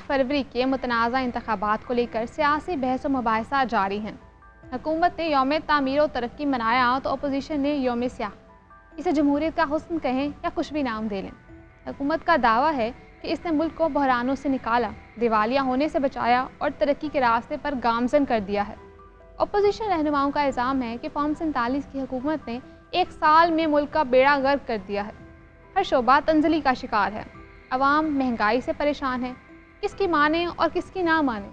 फरवरी के मुतनाज़ा इंतखाबात को लेकर सियासी बहस व मुबाहिसा जारी हैं। हुकूमत ने यौम तामीर और तरक्की मनाया तो अपोजिशन ने यौम स्याह, इसे जमहूरियत का हुस्न कहें या कुछ भी नाम दे लें। हुकूमत का दावा है कि इसने मुल्क को बहरानों से निकाला, दिवालिया होने से बचाया और तरक्की के रास्ते पर गामजन कर दिया है। अपोजिशन रहनुमाओं का इल्ज़ाम है कि फॉर्म 47 की हुकूमत ने एक साल में मुल्क का बेड़ा गर्क कर दिया है। हर शोबा तंजली का शिकार है। अवाम महंगाई से परेशान है, किसकी माने और किसकी ना माने।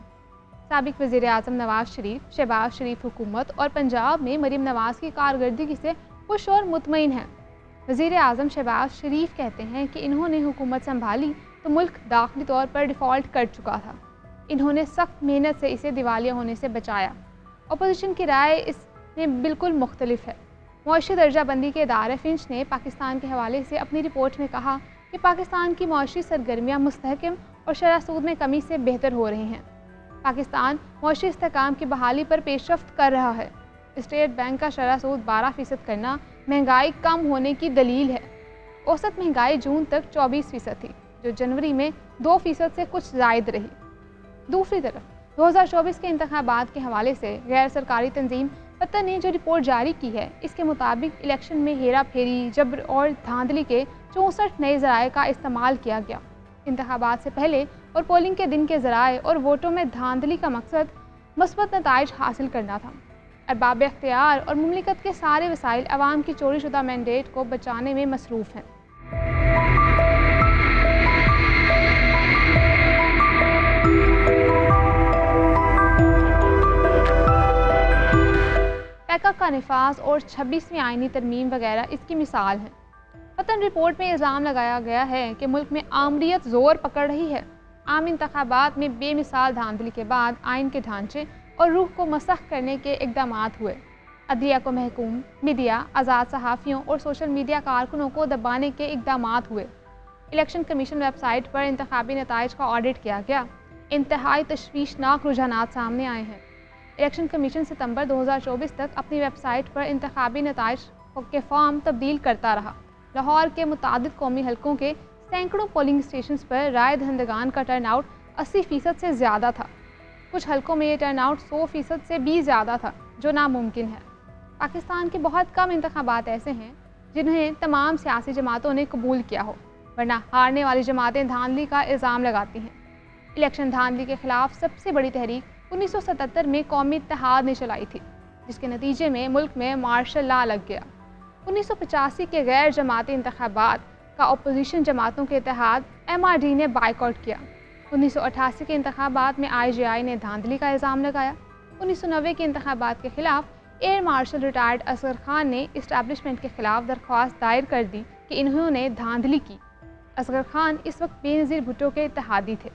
साबिक वज़ीर आज़म नवाज शरीफ, शहबाज शरीफ हुकूमत और पंजाब में मरीम नवाज की कारकर्दगी से खुश और मुतमईन हैं। वज़ीर आज़म शहबाज शरीफ कहते हैं कि इन्होंने हुकूमत संभाली तो मुल्क दाखिली तौर पर डिफ़ॉल्ट कर चुका था। इन्होंने सख्त मेहनत से इसे दिवालिया होने से बचाया। अपोजिशन की राय इसमें बिल्कुल मुख्तलिफ है। मुआशी दर्जा बंदी के इदारे फिंच ने पाकिस्तान के हवाले से अपनी रिपोर्ट में कहा कि पाकिस्तान की मुआशी सरगर्मियाँ मुस्तहकम और शरह सूद में कमी से बेहतर हो रही हैं। पाकिस्तान मुआशी इस्तेहकाम की बहाली पर पेशरफ्त कर रहा है। स्टेट बैंक का शरह सूद 12% करना महंगाई कम होने की दलील है। औसत महंगाई जून तक 24% थी, जो जनवरी में 2% से कुछ ज़ायद रही। दूसरी तरफ 2024 के इंतखाबात के हवाले से गैर सरकारी तंजीम पता ने जो रिपोर्ट जारी की है, इसके मुताबिक इलेक्शन में हेरा फेरी, जबर और धांधली के 64 नए ज़राए का इस्तेमाल किया गया। इंतखाबात से पहले और पोलिंग के दिन के ज़राए और वोटों में धांधली का मकसद मुस्बत नताइज हासिल करना था। अरबाब इख्तियार और मुमलिकत के सारे वसाइल अवाम की चोरी शुदा मैंडेट को बचाने में मसरूफ़ हैं। पैका का निफाज और 26वीं आईनी तरमीम वगैरह इसकी मिसाल हैं। वतन रिपोर्ट में इल्ज़ाम लगाया गया है कि मुल्क में आमरीत ज़ोर पकड़ रही है। आम इंतखाबात में बेमिसाल धांधली के बाद आइन के ढांचे और रूह को मसख करने के इक़दामात हुए। अदलिया को महकूम, मीडिया, आज़ाद सहाफ़ियों और सोशल मीडिया कारकुनों को दबाने के इक़दामात हुए। इलेक्शन कमीशन वेबसाइट पर इंतखाबी नताइज का ऑडिट किया गया। इंतहाई तशवीशनाक रुझानात सामने आए हैं। इलेक्शन कमीशन सितंबर 2024 तक अपनी वेबसाइट पर इंतखाबी नताइज के फॉर्म तब्दील करता रहा। लाहौर के मुतादिद कौमी हलकों के सैकड़ों पोलिंग स्टेशन पर राय दहंदगान का टर्नआउट 80% से ज़्यादा था। कुछ हलकों में ये टर्नआउट 100% से भी ज़्यादा था, जो नामुमकिन है। पाकिस्तान के बहुत कम इंतखाबात ऐसे हैं जिन्हें तमाम सियासी जमातों ने कबूल किया हो, वरना हारने वाली जमातें धांधली का इल्ज़ाम लगाती हैं। इलेक्शन धांधली के खिलाफ सबसे बड़ी तहरीक 1977 में कौमी इत्तेहाद ने चलाई थी, जिसके नतीजे में मुल्क में मार्शल लॉ लग गया। 1985 के गैर जमाती इंतखाबात का अपोजिशन जमातों के इत्तेहाद MRD ने बाइकआउट किया। 1988 के इंतखाबात में IJI ने धांधली का इल्ज़ाम लगाया। 1990 के इंतखाबात के खिलाफ air marshal retired Asghar Khan ने इस्टेब्लिशमेंट के खिलाफ दरख्वास्त दायर कर दी कि इन्होंने धांधली की। असगर खान इस वक्त बेनज़ीर भुट्टो के इत्तेहादी थे।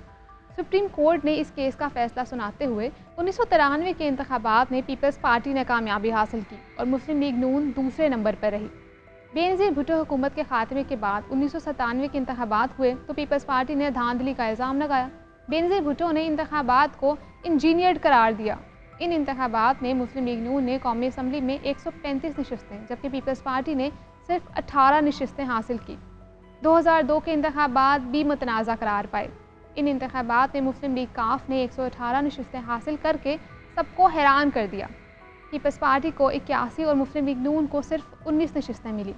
सुप्रीम कोर्ट ने इस केस का फैसला सुनाते हुए 1993 के इंतखाबात में पीपल्स पार्टी ने कामयाबी हासिल की और मुस्लिम लीग नून दूसरे नंबर पर रही। बेनज़ीर भुट्टो हुकूमत के खात्मे के बाद 1997 के इंतखाबात हुए तो पीपल्स पार्टी ने धांधली का इल्ज़ाम लगाया। बेनज़ीर भुट्टो ने इंतखाबात को इंजीनियर्ड करार दिया। इन इंतखाबात में मुस्लिम लीग नून ने कौमी असम्बली में 135 नशिस्तें, जबकि पीपल्स पार्टी ने सिर्फ 18 नशिस्तें हासिल की। 2002 के इंतखाबात भी मुतनाज़ा करार पाए। इन इंतखाबात में मुस्लिम लीग काफ ने 118 नशिस्तें हासिल करके सबको हैरान कर दिया। पीपल्स पार्टी को 81 और मुस्लिम लीग नून को सिर्फ 19 नशिस्तें मिली।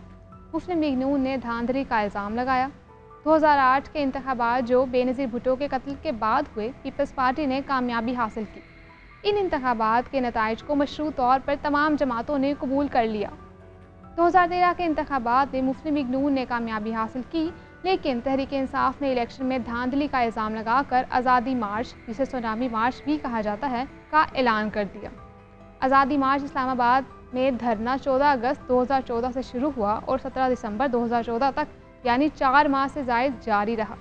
मुस्लिम लीग नून ने धांधली का इल्ज़ाम लगाया। 2008 के इंतखाबात जो बेनज़ीर भुट्टो के कत्ल के बाद हुए, पीपल्स पार्टी ने कामयाबी हासिल की। इन इंतखाबात के नताइज को मशरूत तौर पर तमाम जमातों ने कबूल कर लिया। 2013 के इंतखाबात में मुस्लिम लीग नून ने कामयाबी हासिल की, लेकिन तहरीक इंसाफ ने इलेक्शन में धांधली का इल्ज़ाम लगाकर आज़ादी मार्च, जिसे सुनामी मार्च भी कहा जाता है, का ऐलान कर दिया। आज़ादी मार्च इस्लामाबाद में धरना 14 अगस्त 2014 से शुरू हुआ और 17 दिसंबर 2014 तक, यानी 4 माह से ज़ायद जारी रहा।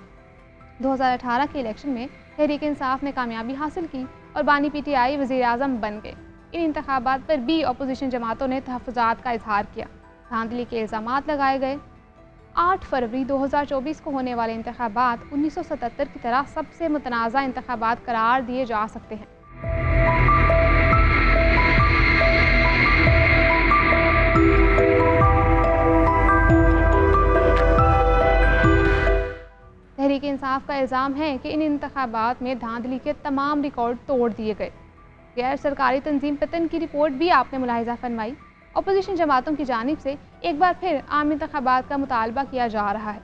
2018 के इलेक्शन में तहरीक इंसाफ ने कामयाबी हासिल की और बानी PTI वज़ीर आज़म बन गए। इन इंतखाबात पर भी अपोजिशन जमातों ने तहफ़्फ़ुज़ात का इजहार किया। धांधली के इल्ज़ामात लगाए गए। 8 फरवरी 2024 को होने वाले इंतखाबात 1977 की तरह सबसे मुतनाज़ा इंतखाबात करार दिए जा सकते हैं। تحریک انصاف کا الزام ہے کہ ان انتخابات میں دھاندلی کے تمام ریکارڈ توڑ دیے گئے۔ غیر سرکاری تنظیم پتن کی رپورٹ بھی آپ نے ملاحظہ فرمائی۔ اپوزیشن جماعتوں کی جانب سے ایک بار پھر عام انتخابات کا مطالبہ کیا جا رہا ہے۔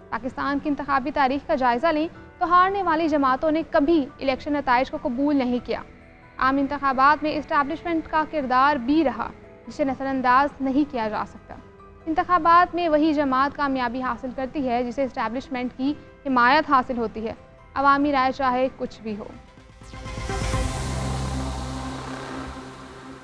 پاکستان کی انتخابی تاریخ کا جائزہ لیں تو ہارنے والی جماعتوں نے کبھی الیکشن نتائج کو قبول نہیں کیا۔ عام انتخابات میں اسٹیبلشمنٹ کا کردار بھی رہا جسے نظر انداز نہیں کیا جا سکتا۔ انتخابات میں وہی جماعت کامیابی حاصل کرتی ہے جسے اسٹیبلشمنٹ کی حمایت حاصل ہوتی ہے، عوامی رائے چاہے کچھ بھی ہو۔